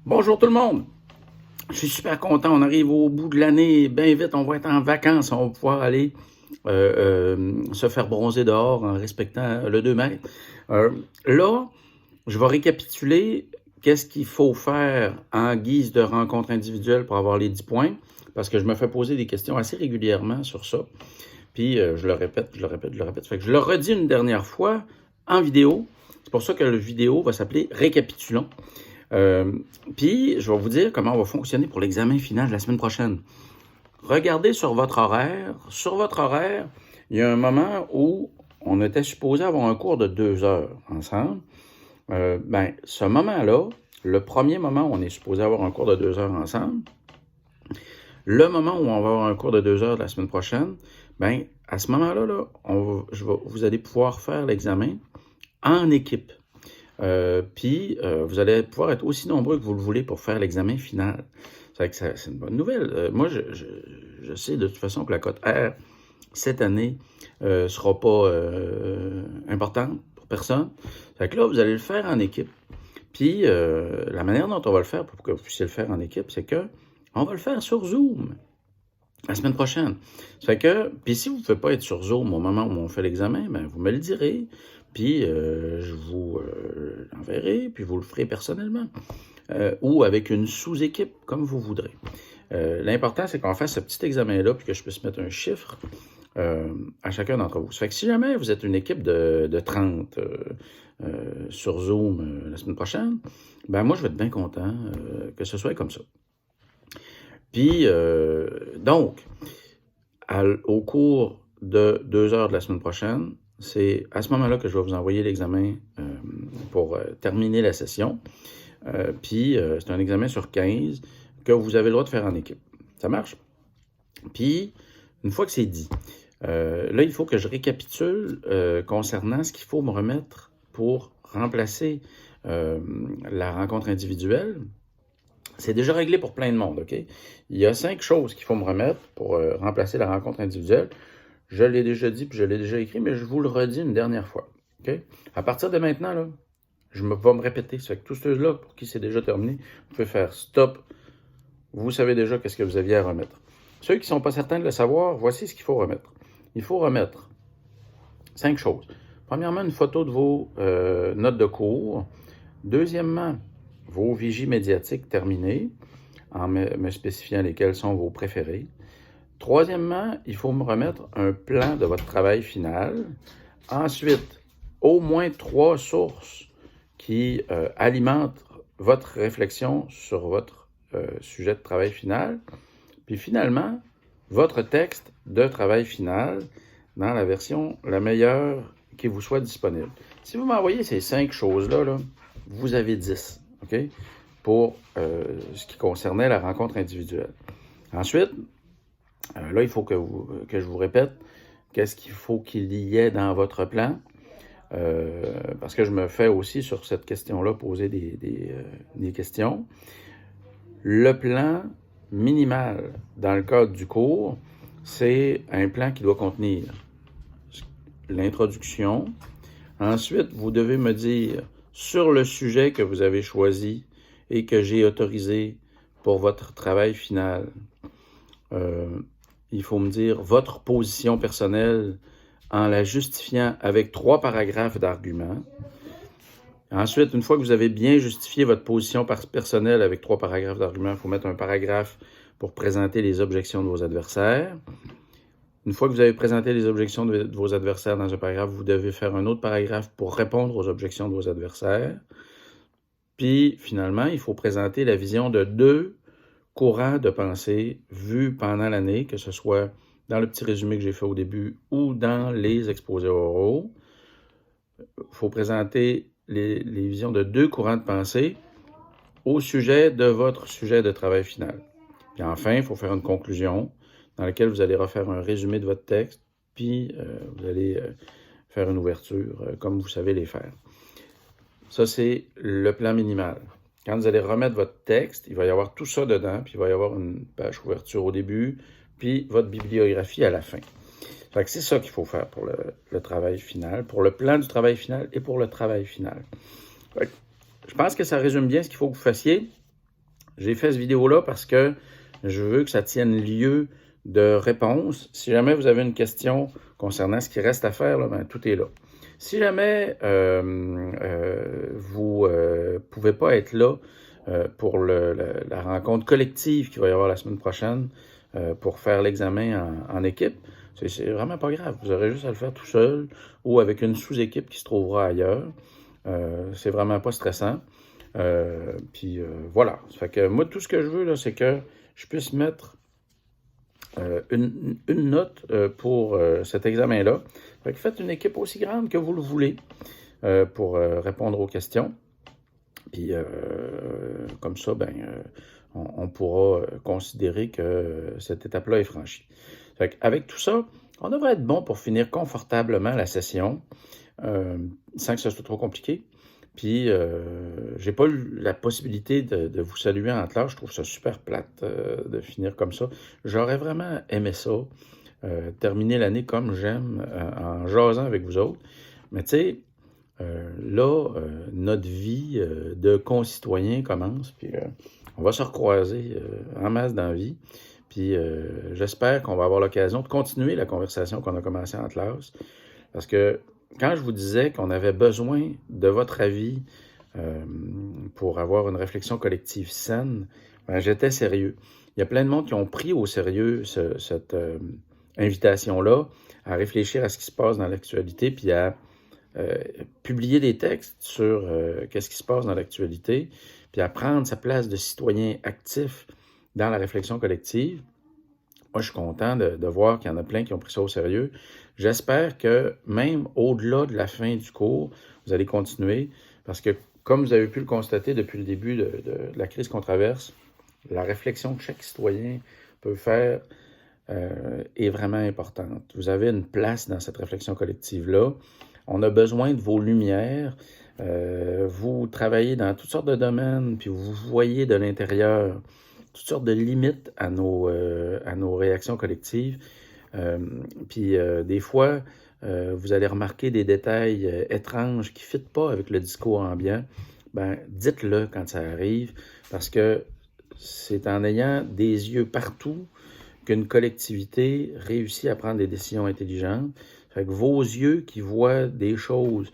Bonjour tout le monde! Je suis super content, on arrive au bout de l'année, bien vite, on va être en vacances, on va pouvoir aller se faire bronzer dehors en respectant le 2 mètres. Là, je vais récapituler qu'est-ce qu'il faut faire en guise de rencontre individuelle pour avoir les 10 points, parce que je me fais poser des questions assez régulièrement sur ça. Puis je le répète, je le répète, je le répète. Fait que je le redis une dernière fois en vidéo. C'est pour ça que la vidéo va s'appeler Récapitulons. Puis, je vais vous dire comment on va fonctionner pour l'examen final de la semaine prochaine. Regardez sur votre horaire. Sur votre horaire, il y a un moment où on était supposé avoir un cours de 2 heures ensemble. Ce moment-là, le premier moment où on est supposé avoir un cours de 2 heures ensemble, le moment où on va avoir un cours de 2 heures la semaine prochaine, à ce moment-là, vous allez pouvoir faire l'examen en équipe. Puis, vous allez pouvoir être aussi nombreux que vous le voulez pour faire l'examen final. C'est une bonne nouvelle. Moi, je sais de toute façon que la cote R, cette année, sera pas importante pour personne. Fait que là, vous allez le faire en équipe. Puis, la manière dont on va le faire pour que vous puissiez le faire en équipe, c'est que on va le faire sur Zoom la semaine prochaine. Ça fait que, puis si vous ne pouvez pas être sur Zoom au moment où on fait l'examen, vous me le direz, puis je vous l'enverrai, puis vous le ferez personnellement, ou avec une sous-équipe, comme vous voudrez. L'important, c'est qu'on fasse ce petit examen-là, puis que je puisse mettre un chiffre à chacun d'entre vous. Ça fait que si jamais vous êtes une équipe de 30 sur Zoom la semaine prochaine, moi, je vais être bien content que ce soit comme ça. Puis, donc, au cours de 2 heures de la semaine prochaine, c'est à ce moment-là que je vais vous envoyer l'examen pour terminer la session. Puis, c'est un examen sur 15 que vous avez le droit de faire en équipe. Ça marche? Puis, une fois que c'est dit, là, il faut que je récapitule concernant ce qu'il faut me remettre pour remplacer la rencontre individuelle. C'est déjà réglé pour plein de monde, OK? Il y a 5 choses qu'il faut me remettre pour remplacer la rencontre individuelle. Je l'ai déjà dit, puis je l'ai déjà écrit, mais je vous le redis une dernière fois, OK? À partir de maintenant, là, vais me répéter. Ça fait que tous ceux-là, pour qui c'est déjà terminé, vous pouvez faire stop. Vous savez déjà qu'est-ce que vous aviez à remettre. Ceux qui ne sont pas certains de le savoir, voici ce qu'il faut remettre. Il faut remettre 5 choses. Premièrement, une photo de vos notes de cours. Deuxièmement, vos vigies médiatiques terminées, en me spécifiant lesquelles sont vos préférés. Troisièmement, il faut me remettre un plan de votre travail final. Ensuite, au moins 3 sources qui alimentent votre réflexion sur votre sujet de travail final. Puis finalement, votre texte de travail final dans la version la meilleure qui vous soit disponible. Si vous m'envoyez ces 5 choses-là, vous avez 10, OK? Pour ce qui concernait la rencontre individuelle. Ensuite, là, il faut que je vous répète qu'est-ce qu'il faut qu'il y ait dans votre plan. Parce que je me fais aussi sur cette question-là poser des questions. Le plan minimal dans le cadre du cours, c'est un plan qui doit contenir l'introduction. Ensuite, vous devez me dire sur le sujet que vous avez choisi et que j'ai autorisé pour votre travail final. Il faut me dire votre position personnelle en la justifiant avec 3 paragraphes d'arguments. Ensuite, une fois que vous avez bien justifié votre position personnelle avec 3 paragraphes d'arguments, il faut mettre un paragraphe pour présenter les objections de vos adversaires. Une fois que vous avez présenté les objections de vos adversaires dans un paragraphe, vous devez faire un autre paragraphe pour répondre aux objections de vos adversaires. Puis, finalement, il faut présenter la vision de 2 courants de pensée vus pendant l'année, que ce soit dans le petit résumé que j'ai fait au début ou dans les exposés oraux. Il faut présenter les visions de 2 courants de pensée au sujet de votre sujet de travail final. Puis enfin, il faut faire une conclusion dans laquelle vous allez refaire un résumé de votre texte, puis vous allez faire une ouverture comme vous savez les faire. Ça, c'est le plan minimal. Quand vous allez remettre votre texte, il va y avoir tout ça dedans, puis il va y avoir une page ouverture au début, puis votre bibliographie à la fin. Fait que c'est ça qu'il faut faire pour le travail final, pour le plan du travail final et pour le travail final. Fait que je pense que ça résume bien ce qu'il faut que vous fassiez. J'ai fait cette vidéo-là parce que je veux que ça tienne lieu de réponse. Si jamais vous avez une question concernant ce qui reste à faire, là, ben, tout est là. Si jamais vous ne pouvez pas être là pour la rencontre collective qu'il va y avoir la semaine prochaine pour faire l'examen en équipe, c'est vraiment pas grave. Vous aurez juste à le faire tout seul ou avec une sous-équipe qui se trouvera ailleurs. C'est vraiment pas stressant. Voilà. Ça fait que moi, tout ce que je veux, là, c'est que je puisse mettre une note pour cet examen-là. Fait que faites une équipe aussi grande que vous le voulez pour répondre aux questions. Puis comme ça, on pourra considérer que cette étape-là est franchie. Fait qu'avec tout ça, on devrait être bon pour finir confortablement la session sans que ce soit trop compliqué. Puis, j'ai pas eu la possibilité de vous saluer en classe. Je trouve ça super plate de finir comme ça. J'aurais vraiment aimé ça, terminer l'année comme j'aime, en jasant avec vous autres. Mais tu sais, là, notre vie de concitoyens commence, puis on va se recroiser en masse dans la vie. Puis, j'espère qu'on va avoir l'occasion de continuer la conversation qu'on a commencée en classe. Parce que quand je vous disais qu'on avait besoin de votre avis pour avoir une réflexion collective saine, j'étais sérieux. Il y a plein de monde qui ont pris au sérieux cette invitation-là à réfléchir à ce qui se passe dans l'actualité, puis à publier des textes sur qu'est-ce qui se passe dans l'actualité, puis à prendre sa place de citoyen actif dans la réflexion collective. Moi, je suis content de voir qu'il y en a plein qui ont pris ça au sérieux. J'espère que même au-delà de la fin du cours, vous allez continuer parce que, comme vous avez pu le constater depuis le début de la crise qu'on traverse, la réflexion que chaque citoyen peut faire est vraiment importante. Vous avez une place dans cette réflexion collective-là. On a besoin de vos lumières. Vous travaillez dans toutes sortes de domaines, puis vous voyez de l'intérieur toutes sortes de limites à nos réactions collectives. Puis des fois, vous allez remarquer des détails étranges qui ne fitent pas avec le discours ambiant. Dites-le quand ça arrive, parce que c'est en ayant des yeux partout qu'une collectivité réussit à prendre des décisions intelligentes. Fait que vos yeux qui voient des choses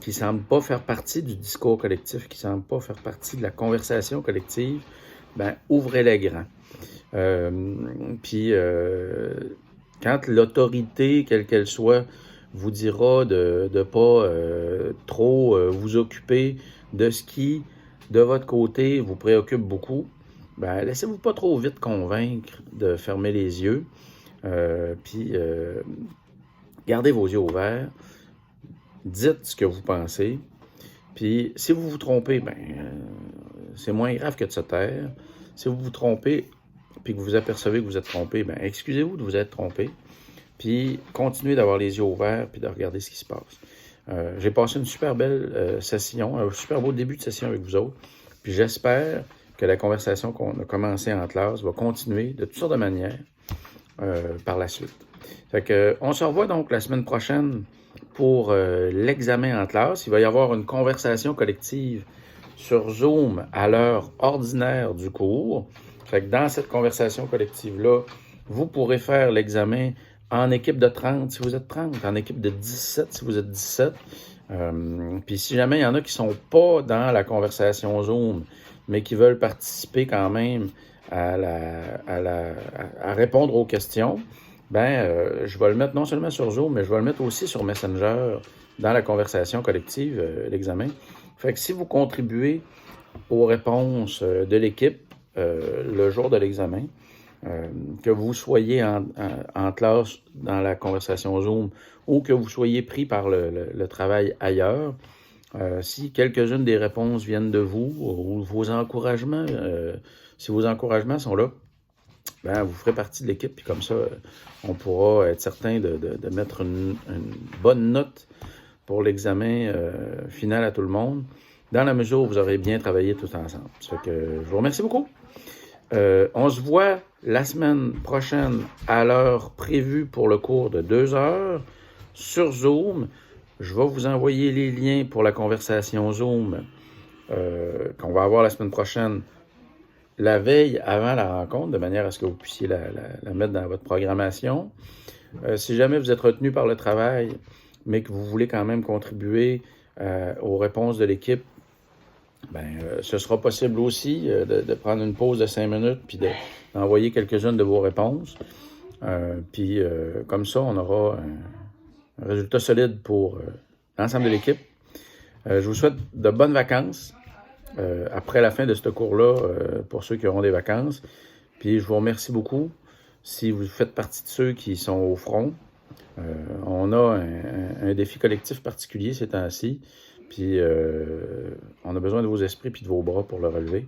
qui ne semblent pas faire partie du discours collectif, qui ne semblent pas faire partie de la conversation collective, ouvrez-les grands. Puis, quand l'autorité, quelle qu'elle soit, vous dira de ne pas trop vous occuper de ce qui, de votre côté, vous préoccupe beaucoup, laissez-vous pas trop vite convaincre de fermer les yeux. Puis, gardez vos yeux ouverts. Dites ce que vous pensez. Puis, si vous vous trompez, c'est moins grave que de se taire. Si vous vous trompez, puis que vous apercevez que vous êtes trompé, excusez-vous de vous être trompé, puis continuez d'avoir les yeux ouverts, puis de regarder ce qui se passe. J'ai passé une super belle session, un super beau début de session avec vous autres, puis j'espère que la conversation qu'on a commencée en classe va continuer de toutes sortes de manières par la suite. Fait que, on se revoit donc la semaine prochaine pour l'examen en classe. Il va y avoir une conversation collective sur Zoom à l'heure ordinaire du cours. Fait que dans cette conversation collective-là, vous pourrez faire l'examen en équipe de 30 si vous êtes 30, en équipe de 17 si vous êtes 17. Puis si jamais il y en a qui ne sont pas dans la conversation Zoom, mais qui veulent participer quand même à répondre aux questions, je vais le mettre non seulement sur Zoom, mais je vais le mettre aussi sur Messenger dans la conversation collective, l'examen. Fait que si vous contribuez aux réponses de l'équipe le jour de l'examen, que vous soyez en classe dans la conversation Zoom ou que vous soyez pris par le travail ailleurs, si quelques-unes des réponses viennent de vous ou vos encouragements, si vos encouragements sont là, vous ferez partie de l'équipe, puis comme ça, on pourra être certain de mettre une bonne note pour l'examen final à tout le monde, dans la mesure où vous aurez bien travaillé tout ensemble. Ça fait que je vous remercie beaucoup. On se voit la semaine prochaine à l'heure prévue pour le cours de 2 heures sur Zoom. Je vais vous envoyer les liens pour la conversation Zoom qu'on va avoir la semaine prochaine la veille avant la rencontre, de manière à ce que vous puissiez la mettre dans votre programmation. Si jamais vous êtes retenu par le travail, mais que vous voulez quand même contribuer aux réponses de l'équipe, ce sera possible aussi de prendre une pause de 5 minutes puis d'envoyer quelques-unes de vos réponses. Comme ça, on aura un résultat solide pour l'ensemble de l'équipe. Je vous souhaite de bonnes vacances après la fin de ce cours-là pour ceux qui auront des vacances. Puis je vous remercie beaucoup si vous faites partie de ceux qui sont au front. On a un défi collectif particulier ces temps-ci. Puis on a besoin de vos esprits puis de vos bras pour le relever.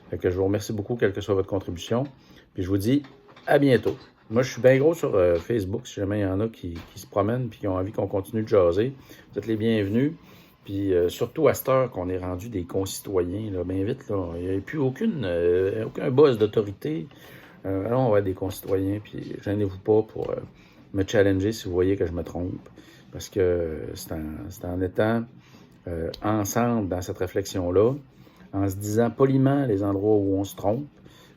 Fait que je vous remercie beaucoup, quelle que soit votre contribution. Puis je vous dis à bientôt. Moi, je suis bien gros sur Facebook, si jamais il y en a qui se promènent puis qui ont envie qu'on continue de jaser. Vous êtes les bienvenus. Puis surtout à cette heure qu'on est rendu des concitoyens, là, bien vite, là, il n'y a plus aucun buzz d'autorité. Alors on va être des concitoyens, puis gênez-vous pas pour me challenger si vous voyez que je me trompe. Parce que c'est en étant ensemble dans cette réflexion-là, en se disant poliment les endroits où on se trompe,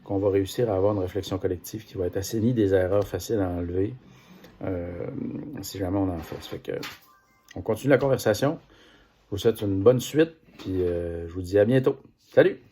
qu'on va réussir à avoir une réflexion collective qui va être assainie des erreurs faciles à enlever si jamais on en fait. Ça fait que on continue la conversation. Je vous souhaite une bonne suite, puis je vous dis à bientôt. Salut!